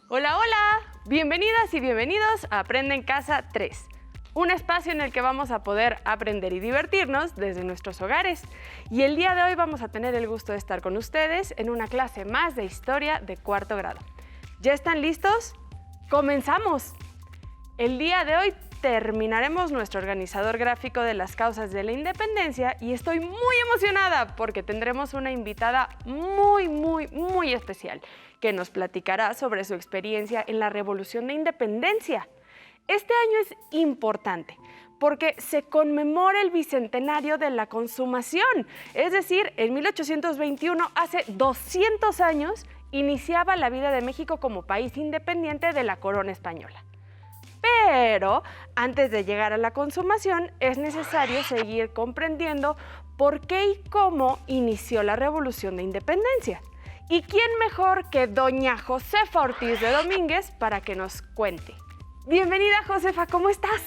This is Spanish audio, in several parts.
Hola, hola, bienvenidas y bienvenidos a Aprende en Casa 3, un espacio en el que vamos a poder aprender y divertirnos desde nuestros hogares. Y el día de hoy vamos a tener el gusto de estar con ustedes en una clase más de historia de cuarto grado. ¿Ya están listos? ¡Comenzamos! El día de hoy terminaremos nuestro organizador gráfico de las causas de la independencia y estoy muy emocionada porque tendremos una invitada muy especial que nos platicará sobre su experiencia en la Revolución de Independencia. Este año es importante porque se conmemora el bicentenario de la consumación, es decir, en 1821, hace 200 años, iniciaba la vida de México como país independiente de la corona española. Pero antes de llegar a la consumación es necesario seguir comprendiendo por qué y cómo inició la Revolución de Independencia. ¿Y quién mejor que doña Josefa Ortiz de Domínguez para que nos cuente? Bienvenida, Josefa, ¿cómo estás?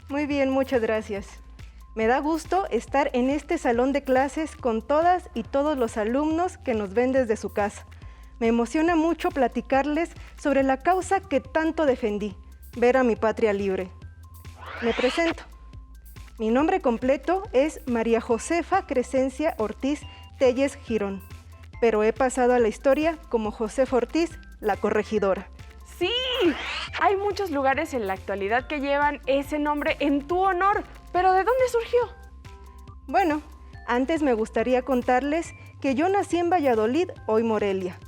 Muy bien, muchas gracias. Me da gusto estar en este salón de clases con todas y todos los alumnos que nos ven desde su casa. Me emociona mucho platicarles sobre la causa que tanto defendí, ver a mi patria libre. Me presento. Mi nombre completo es María Josefa Crescencia Ortiz Telles Girón, pero he pasado a la historia como Josefa Ortiz, la corregidora. ¡Sí! Hay muchos lugares en la actualidad que llevan ese nombre en tu honor, pero ¿de dónde surgió? Bueno, antes me gustaría contarles que yo nací en Valladolid, hoy Morelia.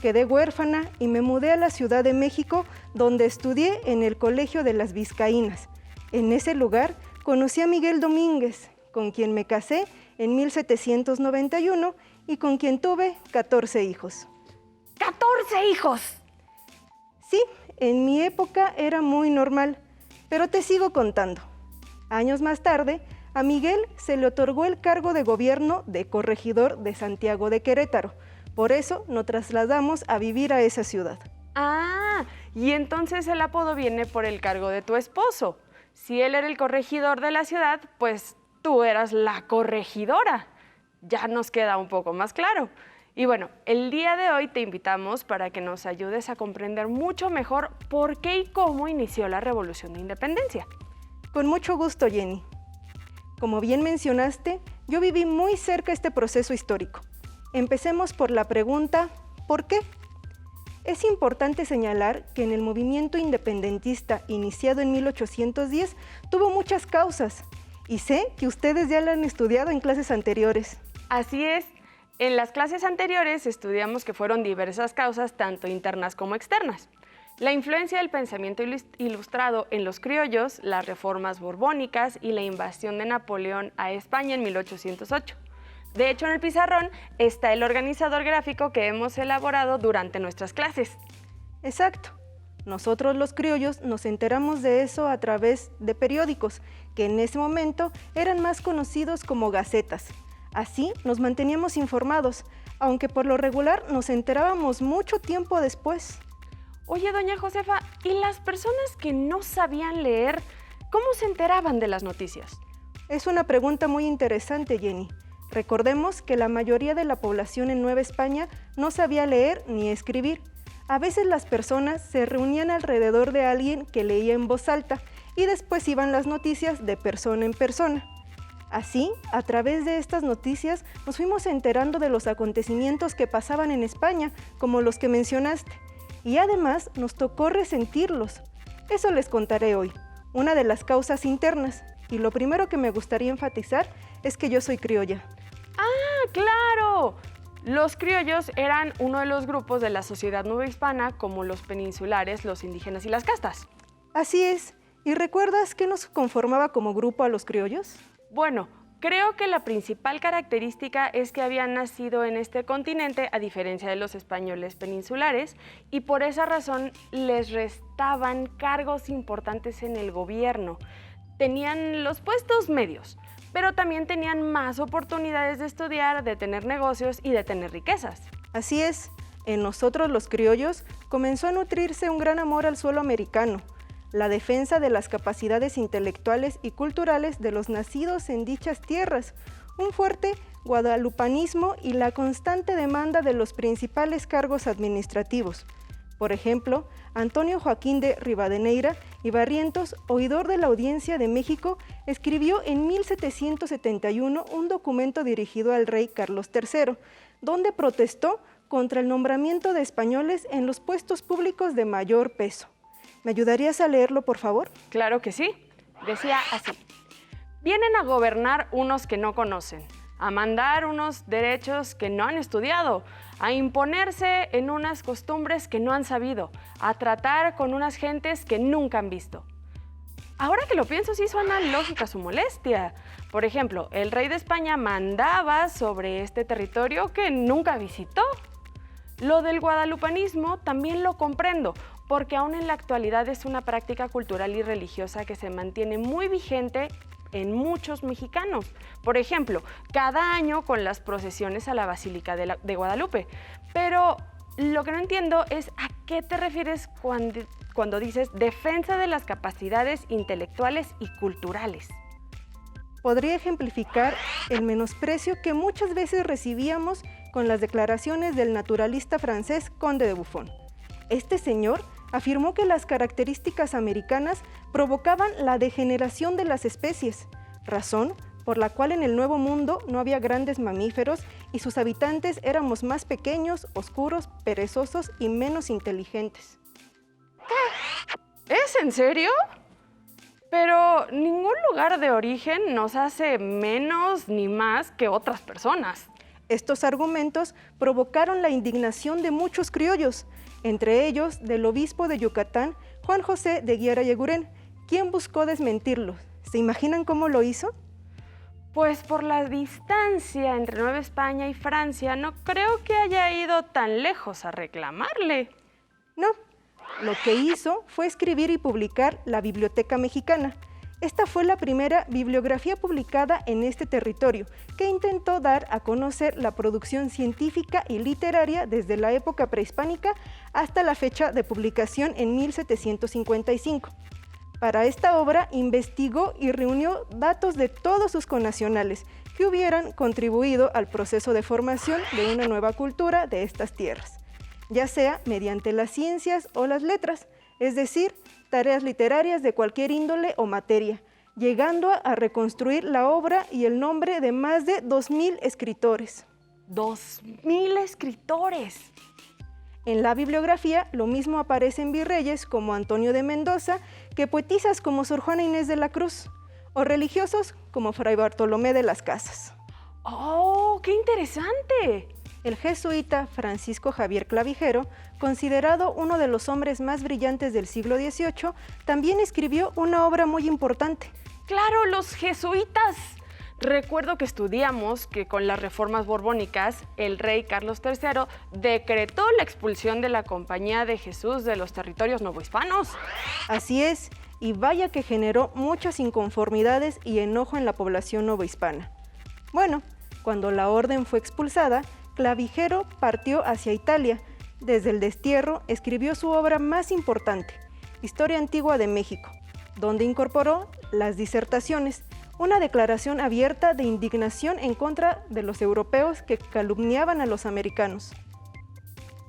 Quedé huérfana y me mudé a la Ciudad de México, donde estudié en el Colegio de las Vizcaínas. En ese lugar conocí a Miguel Domínguez, con quien me casé en 1791 y con quien tuve 14 hijos. ¡14 hijos! Sí, en mi época era muy normal, pero te sigo contando. Años más tarde, a Miguel se le otorgó el cargo de gobierno de corregidor de Santiago de Querétaro. Por eso nos trasladamos a vivir a esa ciudad. Ah, y entonces el apodo viene por el cargo de tu esposo. Si él era el corregidor de la ciudad, pues tú eras la corregidora. Ya nos queda un poco más claro. Y bueno, el día de hoy te invitamos para que nos ayudes a comprender mucho mejor por qué y cómo inició la Revolución de Independencia. Con mucho gusto, Jenny. Como bien mencionaste, yo viví muy cerca este proceso histórico. Empecemos por la pregunta, ¿por qué? Es importante señalar que en el movimiento independentista iniciado en 1810 tuvo muchas causas y sé que ustedes ya la han estudiado en clases anteriores. Así es. En las clases anteriores estudiamos que fueron diversas causas, tanto internas como externas. La influencia del pensamiento ilustrado en los criollos, las reformas borbónicas y la invasión de Napoleón a España en 1808. De hecho, en el pizarrón está el organizador gráfico que hemos elaborado durante nuestras clases. Exacto. Nosotros los criollos nos enteramos de eso a través de periódicos, que en ese momento eran más conocidos como gacetas. Así nos manteníamos informados, aunque por lo regular nos enterábamos mucho tiempo después. Oye, doña Josefa, ¿y las personas que no sabían leer, cómo se enteraban de las noticias? Es una pregunta muy interesante, Jenny. Recordemos que la mayoría de la población en Nueva España no sabía leer ni escribir. A veces las personas se reunían alrededor de alguien que leía en voz alta y después iban las noticias de persona en persona. Así, a través de estas noticias nos fuimos enterando de los acontecimientos que pasaban en España, como los que mencionaste. Y además nos tocó resentirlos. Eso les contaré hoy, una de las causas internas. Y lo primero que me gustaría enfatizar es que yo soy criolla. ¡Ah, claro! Los criollos eran uno de los grupos de la sociedad nuevohispana, como los peninsulares, los indígenas y las castas. Así es. ¿Y recuerdas qué nos conformaba como grupo a los criollos? Bueno, creo que la principal característica es que habían nacido en este continente, a diferencia de los españoles peninsulares, y por esa razón les restaban cargos importantes en el gobierno. Tenían los puestos medios, pero también tenían más oportunidades de estudiar, de tener negocios y de tener riquezas. Así es, en nosotros los criollos comenzó a nutrirse un gran amor al suelo americano, la defensa de las capacidades intelectuales y culturales de los nacidos en dichas tierras, un fuerte guadalupanismo y la constante demanda de los principales cargos administrativos. Por ejemplo, Antonio Joaquín de Rivadeneira y Barrientos, oidor de la Audiencia de México, escribió en 1771 un documento dirigido al rey Carlos III, donde protestó contra el nombramiento de españoles en los puestos públicos de mayor peso. ¿Me ayudarías a leerlo, por favor? Claro que sí. Decía así: vienen a gobernar unos que no conocen, a mandar unos derechos que no han estudiado, a imponerse en unas costumbres que no han sabido, a tratar con unas gentes que nunca han visto. Ahora que lo pienso, sí suena lógica su molestia. Por ejemplo, el rey de España mandaba sobre este territorio que nunca visitó. Lo del guadalupanismo también lo comprendo, porque aún en la actualidad es una práctica cultural y religiosa que se mantiene muy vigente en muchos mexicanos. Por ejemplo, cada año con las procesiones a la Basílica de Guadalupe. Pero lo que no entiendo es a qué te refieres cuando dices defensa de las capacidades intelectuales y culturales. Podría ejemplificar el menosprecio que muchas veces recibíamos con las declaraciones del naturalista francés Conde de Buffon. Este señor afirmó que las características americanas provocaban la degeneración de las especies, razón por la cual en el Nuevo Mundo no había grandes mamíferos y sus habitantes éramos más pequeños, oscuros, perezosos y menos inteligentes. ¿Qué? ¿Es en serio? Pero ningún lugar de origen nos hace menos ni más que otras personas. Estos argumentos provocaron la indignación de muchos criollos, entre ellos del obispo de Yucatán, Juan José de Guiara y Eguren, quien buscó desmentirlos. ¿Se imaginan cómo lo hizo? Pues por la distancia entre Nueva España y Francia, no creo que haya ido tan lejos a reclamarle. No, lo que hizo fue escribir y publicar la Biblioteca Mexicana. Esta fue la primera bibliografía publicada en este territorio, que intentó dar a conocer la producción científica y literaria desde la época prehispánica hasta la fecha de publicación en 1755. Para esta obra investigó y reunió datos de todos sus connacionales que hubieran contribuido al proceso de formación de una nueva cultura de estas tierras, ya sea mediante las ciencias o las letras, es decir, tareas literarias de cualquier índole o materia, llegando a reconstruir la obra y el nombre de más de 2,000 escritores. ¡2,000 escritores! En la bibliografía lo mismo aparecen virreyes como Antonio de Mendoza, que poetisas como Sor Juana Inés de la Cruz, o religiosos como Fray Bartolomé de las Casas. ¡Oh, qué interesante! El jesuita Francisco Javier Clavijero, considerado uno de los hombres más brillantes del siglo XVIII, también escribió una obra muy importante. ¡Claro, los jesuitas! Recuerdo que estudiamos que con las reformas borbónicas, el rey Carlos III decretó la expulsión de la Compañía de Jesús de los territorios novohispanos. Así es, y vaya que generó muchas inconformidades y enojo en la población novohispana. Bueno, cuando la orden fue expulsada, Clavijero partió hacia Italia. Desde el destierro escribió su obra más importante, Historia Antigua de México, donde incorporó las disertaciones, una declaración abierta de indignación en contra de los europeos que calumniaban a los americanos.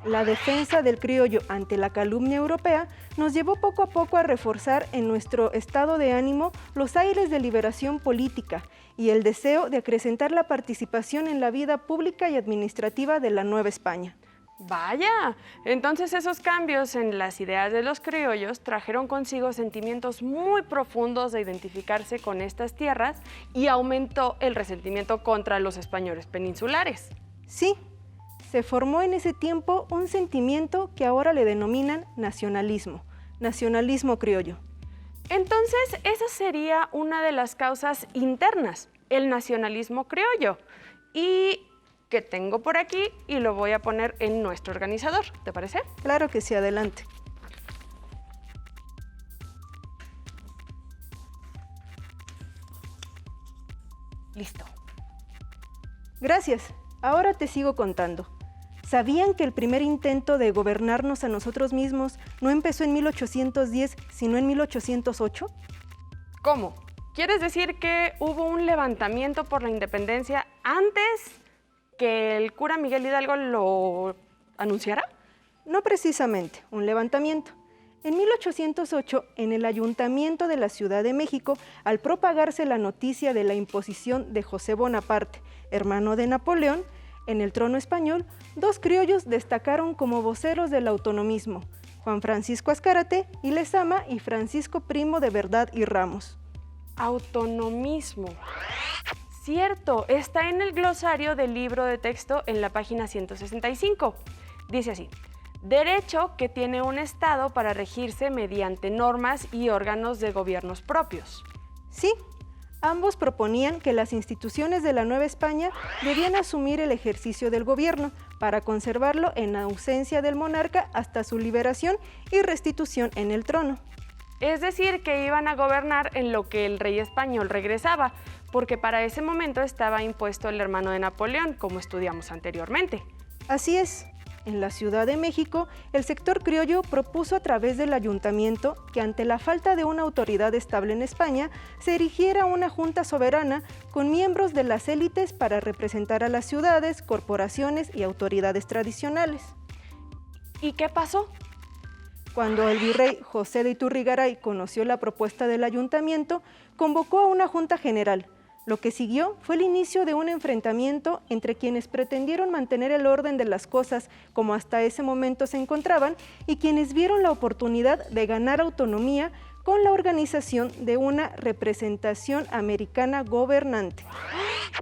La defensa del criollo ante la calumnia europea nos llevó poco a poco a reforzar en nuestro estado de ánimo los aires de liberación política y el deseo de acrecentar la participación en la vida pública y administrativa de la Nueva España. Vaya, entonces esos cambios en las ideas de los criollos trajeron consigo sentimientos muy profundos de identificarse con estas tierras y aumentó el resentimiento contra los españoles peninsulares. Sí, se formó en ese tiempo un sentimiento que ahora le denominan nacionalismo criollo. Entonces, esa sería una de las causas internas, el nacionalismo criollo. Y que tengo por aquí y lo voy a poner en nuestro organizador, ¿te parece? Claro que sí, adelante. Listo. Gracias. Ahora te sigo contando. ¿Sabían que el primer intento de gobernarnos a nosotros mismos no empezó en 1810, sino en 1808? ¿Cómo? ¿Quieres decir que hubo un levantamiento por la independencia antes que el cura Miguel Hidalgo lo anunciara? No precisamente, un levantamiento. En 1808, en el Ayuntamiento de la Ciudad de México, al propagarse la noticia de la imposición de José Bonaparte, hermano de Napoleón, en el trono español, dos criollos destacaron como voceros del autonomismo, Juan Francisco Azcárate y Lezama y Francisco Primo de Verdad y Ramos. Autonomismo. Cierto, está en el glosario del libro de texto en la página 165. Dice así: derecho que tiene un Estado para regirse mediante normas y órganos de gobiernos propios. Sí, ambos proponían que las instituciones de la Nueva España debían asumir el ejercicio del gobierno para conservarlo en ausencia del monarca hasta su liberación y restitución en el trono. Es decir, que iban a gobernar en lo que el rey español regresaba, porque para ese momento estaba impuesto el hermano de Napoleón, como estudiamos anteriormente. Así es. En la Ciudad de México, el sector criollo propuso a través del ayuntamiento que ante la falta de una autoridad estable en España, se erigiera una junta soberana con miembros de las élites para representar a las ciudades, corporaciones y autoridades tradicionales. ¿Y qué pasó? Cuando el virrey José de Iturrigaray conoció la propuesta del ayuntamiento, convocó a una junta general. Lo que siguió fue el inicio de un enfrentamiento entre quienes pretendieron mantener el orden de las cosas como hasta ese momento se encontraban y quienes vieron la oportunidad de ganar autonomía con la organización de una representación americana gobernante.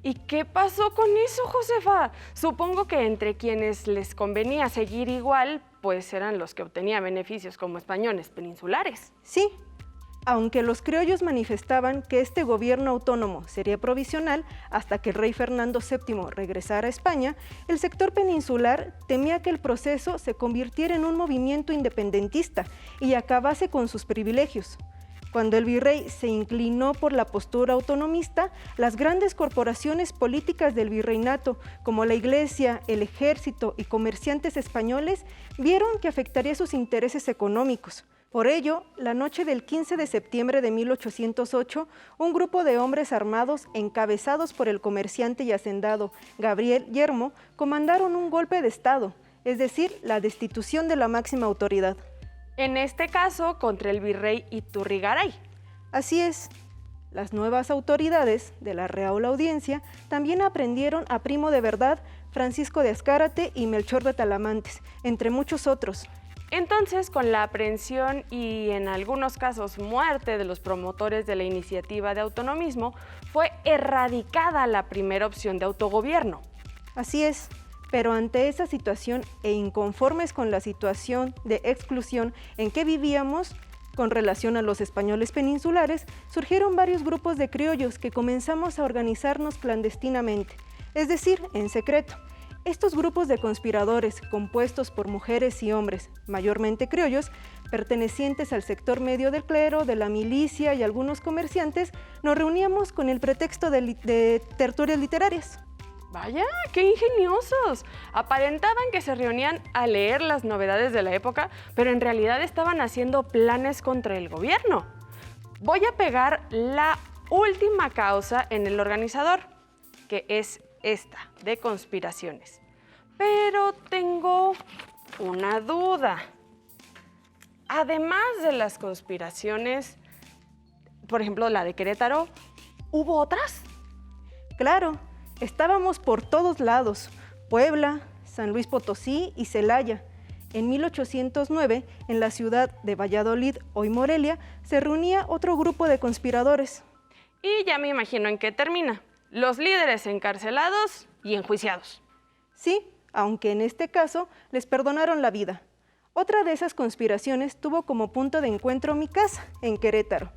¿Y qué pasó con eso, Josefa? Supongo que entre quienes les convenía seguir igual, pues eran los que obtenían beneficios como españoles peninsulares. Sí. Aunque los criollos manifestaban que este gobierno autónomo sería provisional hasta que el rey Fernando VII regresara a España, el sector peninsular temía que el proceso se convirtiera en un movimiento independentista y acabase con sus privilegios. Cuando el virrey se inclinó por la postura autonomista, las grandes corporaciones políticas del virreinato, como la Iglesia, el Ejército y comerciantes españoles, vieron que afectaría sus intereses económicos. Por ello, la noche del 15 de septiembre de 1808, un grupo de hombres armados, encabezados por el comerciante y hacendado Gabriel Yermo, comandaron un golpe de Estado, es decir, la destitución de la máxima autoridad. En este caso, contra el virrey Iturrigaray. Así es. Las nuevas autoridades de la Real Audiencia también aprendieron a Primo de Verdad, Francisco de Azcárate y Melchor de Talamantes, entre muchos otros. Entonces, con la aprehensión y en algunos casos muerte de los promotores de la iniciativa de autonomismo, fue erradicada la primera opción de autogobierno. Así es, pero ante esa situación e inconformes con la situación de exclusión en que vivíamos, con relación a los españoles peninsulares, surgieron varios grupos de criollos que comenzamos a organizarnos clandestinamente, es decir, en secreto. Estos grupos de conspiradores, compuestos por mujeres y hombres, mayormente criollos, pertenecientes al sector medio del clero, de la milicia y algunos comerciantes, nos reuníamos con el pretexto de tertulias literarias. ¡Vaya, qué ingeniosos! Aparentaban que se reunían a leer las novedades de la época, pero en realidad estaban haciendo planes contra el gobierno. Voy a pegar la última causa en el organizador, que es esta, de conspiraciones. Pero tengo una duda. Además de las conspiraciones, por ejemplo, la de Querétaro, ¿hubo otras? Claro, estábamos por todos lados, Puebla, San Luis Potosí y Celaya. En 1809, en la ciudad de Valladolid, hoy Morelia, se reunía otro grupo de conspiradores. Y ya me imagino en qué termina. Los líderes encarcelados y enjuiciados. Sí, aunque en este caso les perdonaron la vida. Otra de esas conspiraciones tuvo como punto de encuentro mi casa, en Querétaro.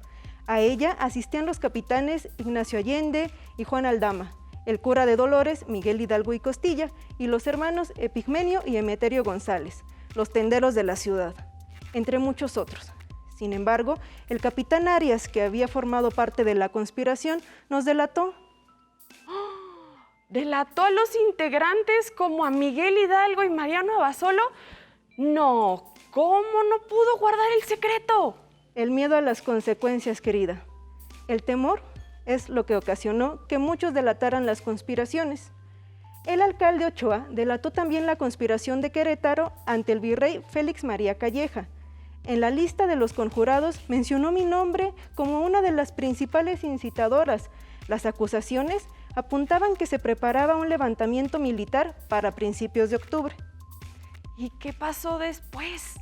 A ella asistían los capitanes Ignacio Allende y Juan Aldama, el cura de Dolores, Miguel Hidalgo y Costilla, y los hermanos Epigmenio y Emeterio González, los tenderos de la ciudad, entre muchos otros. Sin embargo, el capitán Arias, que había formado parte de la conspiración, nos delató. ¿Delató a los integrantes como a Miguel Hidalgo y Mariano Abasolo? No, ¿cómo no pudo guardar el secreto? El miedo a las consecuencias, querida. El temor es lo que ocasionó que muchos delataran las conspiraciones. El alcalde Ochoa delató también la conspiración de Querétaro ante el virrey Félix María Calleja. En la lista de los conjurados mencionó mi nombre como una de las principales incitadoras. Las acusaciones apuntaban que se preparaba un levantamiento militar para principios de octubre. ¿Y qué pasó después?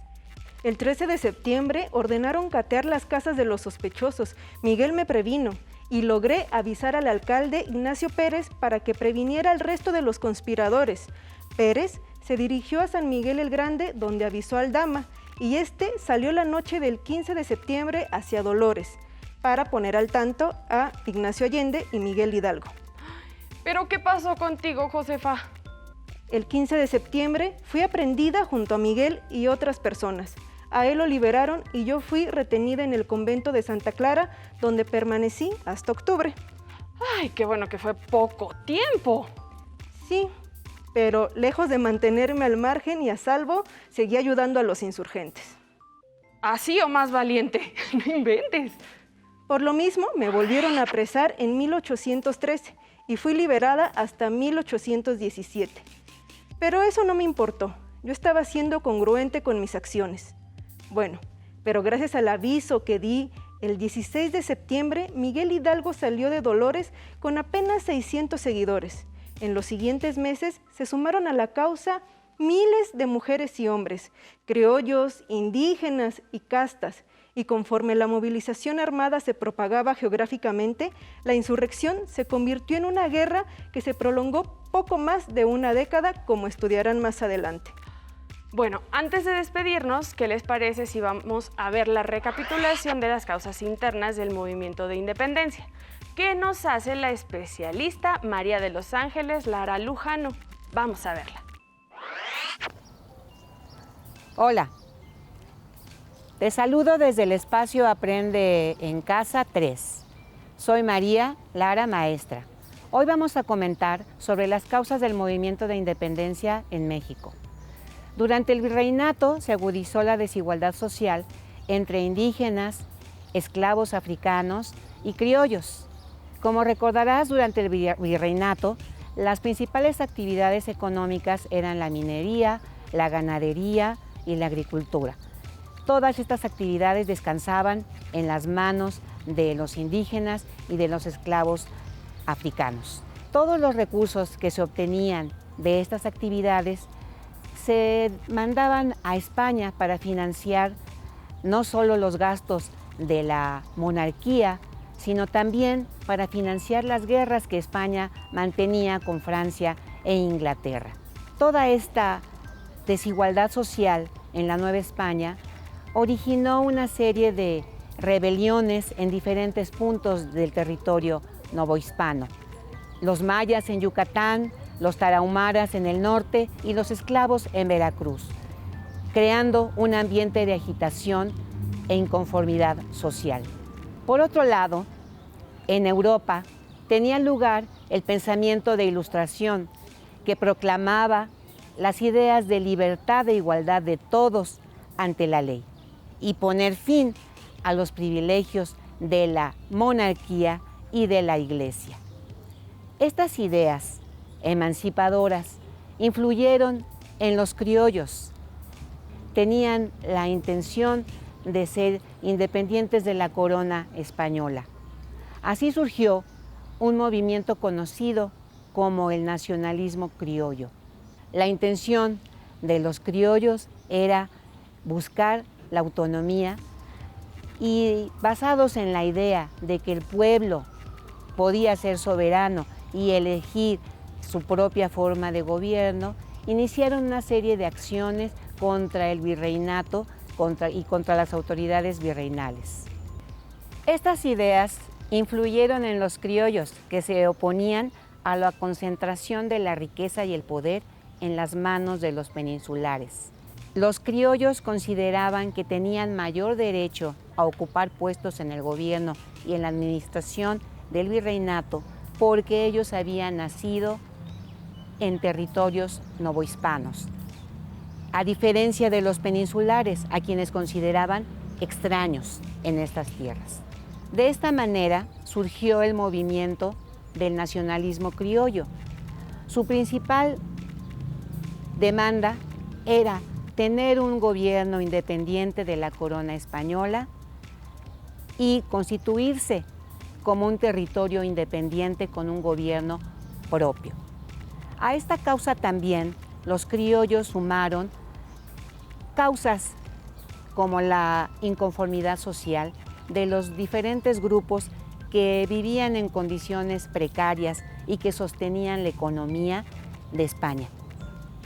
El 13 de septiembre ordenaron catear las casas de los sospechosos. Miguel me previno y logré avisar al alcalde Ignacio Pérez para que previniera al resto de los conspiradores. Pérez se dirigió a San Miguel el Grande, donde avisó al Dama, y este salió la noche del 15 de septiembre hacia Dolores, para poner al tanto a Ignacio Allende y Miguel Hidalgo. ¿Pero qué pasó contigo, Josefa? El 15 de septiembre fui aprehendida junto a Miguel y otras personas. A él lo liberaron y yo fui retenida en el convento de Santa Clara, donde permanecí hasta octubre. ¡Ay, qué bueno que fue poco tiempo! Sí, pero lejos de mantenerme al margen y a salvo, seguí ayudando a los insurgentes. ¿Así o más valiente? No inventes. Por lo mismo, me volvieron a apresar en 1813 y fui liberada hasta 1817. Pero eso no me importó. Yo estaba siendo congruente con mis acciones. Bueno, pero gracias al aviso que di el 16 de septiembre, Miguel Hidalgo salió de Dolores con apenas 600 seguidores. En los siguientes meses se sumaron a la causa miles de mujeres y hombres, criollos, indígenas y castas, y conforme la movilización armada se propagaba geográficamente, la insurrección se convirtió en una guerra que se prolongó poco más de una década, como estudiarán más adelante. Bueno, antes de despedirnos, ¿qué les parece si vamos a ver la recapitulación de las causas internas del movimiento de independencia? ¿Qué nos hace la especialista María de los Ángeles Lara Lujano? Vamos a verla. Hola, te saludo desde el espacio Aprende en Casa 3. Soy María Lara Maestra. Hoy vamos a comentar sobre las causas del movimiento de independencia en México. Durante el virreinato se agudizó la desigualdad social entre indígenas, esclavos africanos y criollos. Como recordarás, durante el virreinato, las principales actividades económicas eran la minería, la ganadería y la agricultura. Todas estas actividades descansaban en las manos de los indígenas y de los esclavos africanos. Todos los recursos que se obtenían de estas actividades se mandaban a España para financiar no solo los gastos de la monarquía, sino también para financiar las guerras que España mantenía con Francia e Inglaterra. Toda esta desigualdad social en la Nueva España originó una serie de rebeliones en diferentes puntos del territorio novohispano. Los mayas en Yucatán, los tarahumaras en el norte y los esclavos en Veracruz, creando un ambiente de agitación e inconformidad social. Por otro lado, en Europa tenía lugar el pensamiento de Ilustración, que proclamaba las ideas de libertad e igualdad de todos ante la ley y poner fin a los privilegios de la monarquía y de la Iglesia. Estas ideas emancipadoras influyeron en los criollos. Tenían la intención de ser independientes de la corona española. Así surgió un movimiento conocido como el nacionalismo criollo. La intención de los criollos era buscar la autonomía y, basados en la idea de que el pueblo podía ser soberano y elegir su propia forma de gobierno, iniciaron una serie de acciones contra el virreinato y contra las autoridades virreinales. Estas ideas influyeron en los criollos, que se oponían a la concentración de la riqueza y el poder en las manos de los peninsulares. Los criollos consideraban que tenían mayor derecho a ocupar puestos en el gobierno y en la administración del virreinato porque ellos habían nacido en territorios novohispanos, a diferencia de los peninsulares, a quienes consideraban extraños en estas tierras. De esta manera surgió el movimiento del nacionalismo criollo. Su principal demanda era tener un gobierno independiente de la corona española y constituirse como un territorio independiente con un gobierno propio. A esta causa también los criollos sumaron causas como la inconformidad social de los diferentes grupos que vivían en condiciones precarias y que sostenían la economía de España.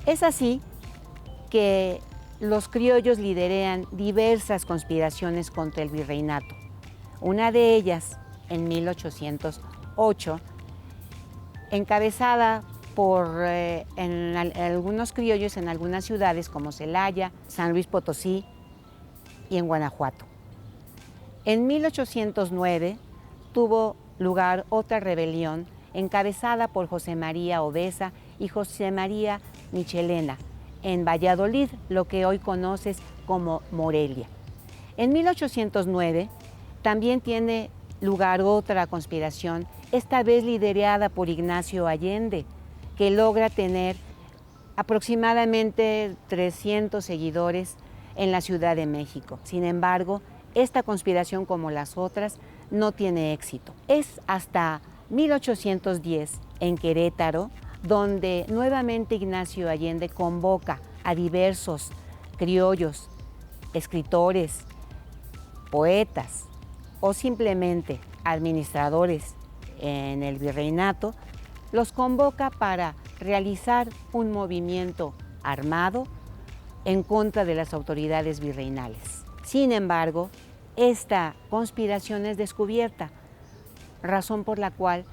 Es así que los criollos lideran diversas conspiraciones contra el virreinato. Una de ellas, en 1808, encabezada por algunos criollos en algunas ciudades como Celaya, San Luis Potosí y en Guanajuato. En 1809 tuvo lugar otra rebelión encabezada por José María Obesa y José María Michelena en Valladolid, lo que hoy conoces como Morelia. En 1809 también tiene lugar otra conspiración, esta vez liderada por Ignacio Allende, que logra tener aproximadamente 300 seguidores en la Ciudad de México. Sin embargo, esta conspiración, como las otras, no tiene éxito. Es hasta 1810, en Querétaro, donde nuevamente Ignacio Allende convoca a diversos criollos, escritores, poetas o simplemente administradores en el virreinato, los convoca para realizar un movimiento armado en contra de las autoridades virreinales. Sin embargo, esta conspiración es descubierta, razón por la cual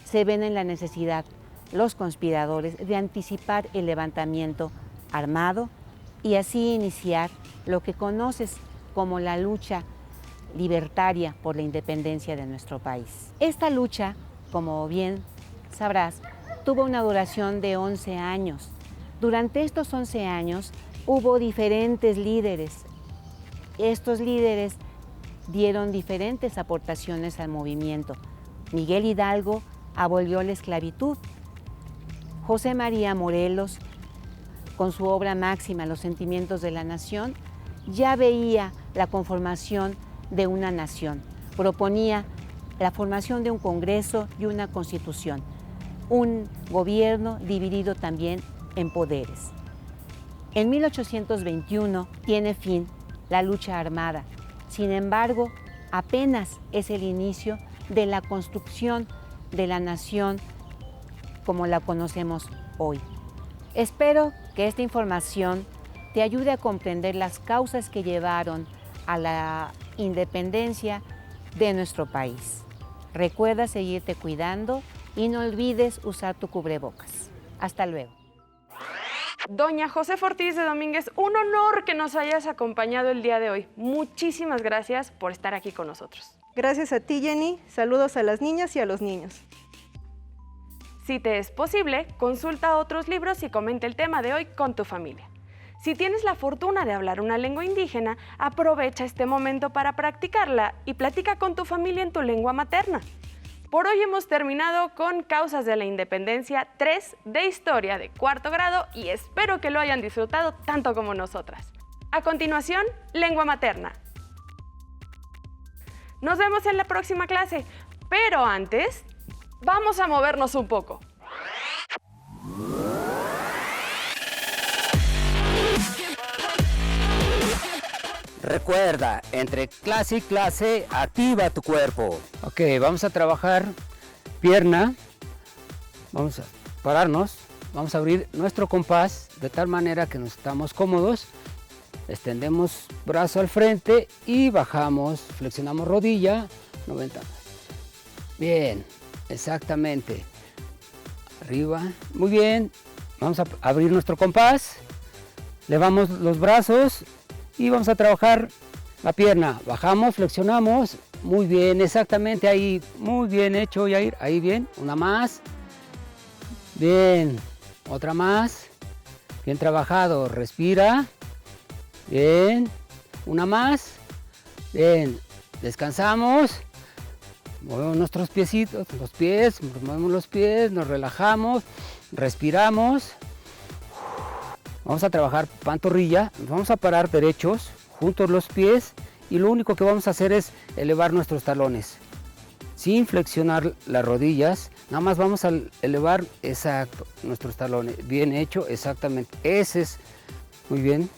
se ven en la necesidad los conspiradores de anticipar el levantamiento armado y así iniciar lo que conoces como la lucha libertaria por la independencia de nuestro país. Esta lucha, como bien sabrás, tuvo una duración de 11 años. Durante estos 11 años hubo diferentes líderes. Estos líderes dieron diferentes aportaciones al movimiento. Miguel Hidalgo abolió la esclavitud. José María Morelos, con su obra máxima, Los sentimientos de la nación, ya veía la conformación de una nación. Proponía la formación de un Congreso y una Constitución, un gobierno dividido también en poderes. En 1821 tiene fin la lucha armada. Sin embargo, apenas es el inicio de la construcción de la nación como la conocemos hoy. Espero que esta información te ayude a comprender las causas que llevaron a la independencia de nuestro país. Recuerda seguirte cuidando y no olvides usar tu cubrebocas. Hasta luego. Doña Josefa Ortiz de Domínguez, un honor que nos hayas acompañado el día de hoy. Muchísimas gracias por estar aquí con nosotros. Gracias a ti, Jenny. Saludos a las niñas y a los niños. Si te es posible, consulta otros libros y comenta el tema de hoy con tu familia. Si tienes la fortuna de hablar una lengua indígena, aprovecha este momento para practicarla y platica con tu familia en tu lengua materna. Por hoy hemos terminado con Causas de la Independencia 3 de Historia de cuarto grado y espero que lo hayan disfrutado tanto como nosotras. A continuación, Lengua Materna. Nos vemos en la próxima clase, pero antes, vamos a movernos un poco. Recuerda, entre clase y clase, activa tu cuerpo. Ok, vamos a trabajar pierna. Vamos a pararnos. Vamos a abrir nuestro compás de tal manera que nos estamos cómodos. Extendemos brazo al frente y bajamos. Flexionamos rodilla. 90. Bien, exactamente. Arriba. Muy bien. Vamos a abrir nuestro compás. Levamos los brazos. Y vamos a trabajar la pierna. Bajamos, flexionamos. Muy bien, exactamente ahí. Muy bien hecho, Yair. Ahí bien. Una más. Bien. Otra más. Bien trabajado. Respira. Bien. Una más. Bien. Descansamos. Movemos nuestros piecitos, los pies. Movemos los pies. Nos relajamos. respiramos. Vamos a trabajar pantorrilla, vamos a parar derechos, juntos los pies y lo único que vamos a hacer es elevar nuestros talones. Sin flexionar las rodillas, nada más vamos a elevar, exacto, nuestros talones. Bien hecho, exactamente. Ese es, muy bien.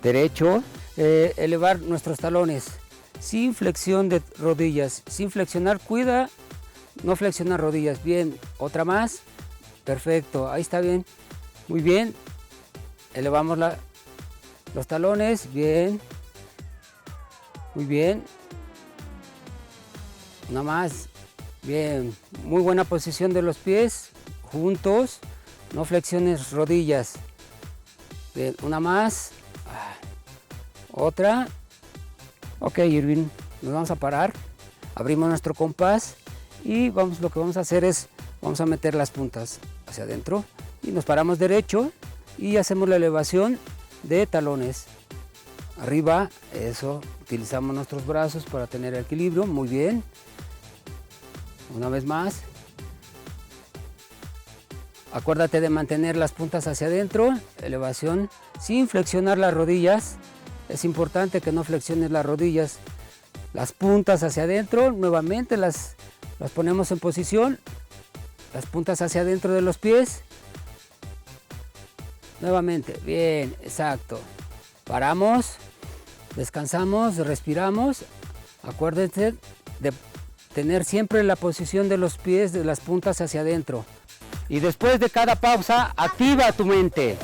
Derecho, elevar nuestros talones. Sin flexión de rodillas, sin flexionar, cuida, no flexionar rodillas. Bien, otra más. Perfecto, ahí está bien. Muy bien. Elevamos los talones, bien. Muy bien. Una más, bien, muy buena posición de los pies, juntos, no flexiones rodillas. Bien, una más, otra. Ok, Irving, nos vamos a parar, abrimos nuestro compás y lo que vamos a hacer es, vamos a meter las puntas hacia adentro y nos paramos derecho y hacemos la elevación de talones. Arriba, eso, utilizamos nuestros brazos para tener equilibrio, muy bien. Una vez más. Acuérdate de mantener las puntas hacia adentro, elevación, sin flexionar las rodillas. Es importante que no flexiones las rodillas. Las puntas hacia adentro, nuevamente las ponemos en posición. Las puntas hacia adentro de los pies. Nuevamente, bien, exacto. Paramos, descansamos, respiramos. Acuérdense de tener siempre la posición de los pies, de las puntas hacia adentro. Y después de cada pausa, activa tu mente.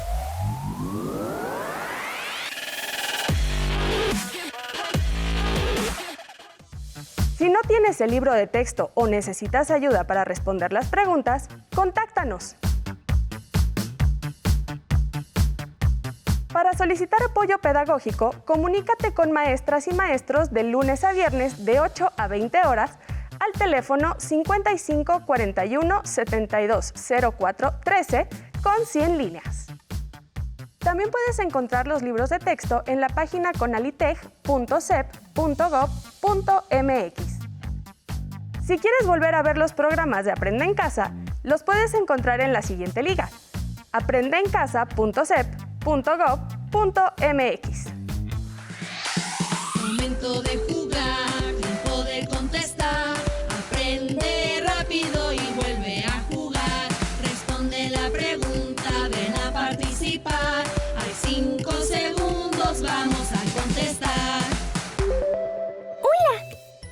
Si no tienes el libro de texto o necesitas ayuda para responder las preguntas, contáctanos. Para solicitar apoyo pedagógico, comunícate con maestras y maestros de lunes a viernes de 8 a 20 horas al teléfono 55 41 72 04 13 con 100 líneas. También puedes encontrar los libros de texto en la página conalitech.sep.gov.mx. Si quieres volver a ver los programas de Aprende en Casa, los puedes encontrar en la siguiente liga: aprendeencasa.sep.gov.mx. Momento de jugar, tiempo de contestar. Aprende rápido y vuelve a jugar. Responde la pregunta, ven a participar. Hay 5 segundos, vamos a contestar. ¡Hola!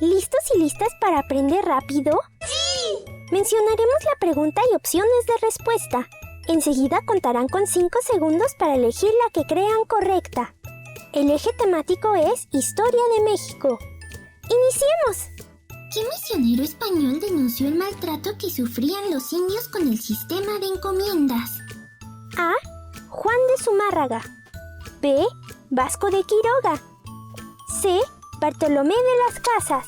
¿Listos y listas para aprender rápido? ¡Sí! Mencionaremos la pregunta y opciones de respuesta. Enseguida contarán con 5 segundos para elegir la que crean correcta. El eje temático es Historia de México. ¡Iniciemos! ¿Qué misionero español denunció el maltrato que sufrían los indios con el sistema de encomiendas? A. Juan de Zumárraga. B. Vasco de Quiroga. C. Bartolomé de las Casas.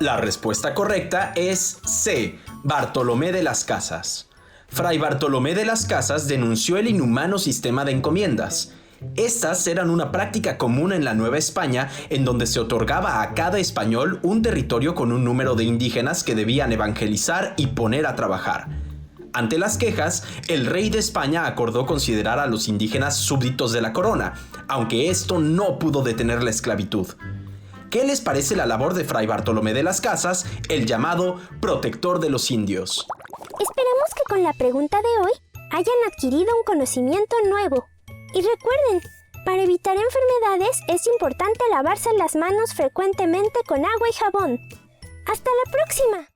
La respuesta correcta es C. Bartolomé de las Casas. Fray Bartolomé de las Casas denunció el inhumano sistema de encomiendas. Estas eran una práctica común en la Nueva España, en donde se otorgaba a cada español un territorio con un número de indígenas que debían evangelizar y poner a trabajar. Ante las quejas, el rey de España acordó considerar a los indígenas súbditos de la corona, aunque esto no pudo detener la esclavitud. ¿Qué les parece la labor de Fray Bartolomé de las Casas, el llamado protector de los indios? Esperamos que con la pregunta de hoy hayan adquirido un conocimiento nuevo. Y recuerden, para evitar enfermedades es importante lavarse las manos frecuentemente con agua y jabón. ¡Hasta la próxima!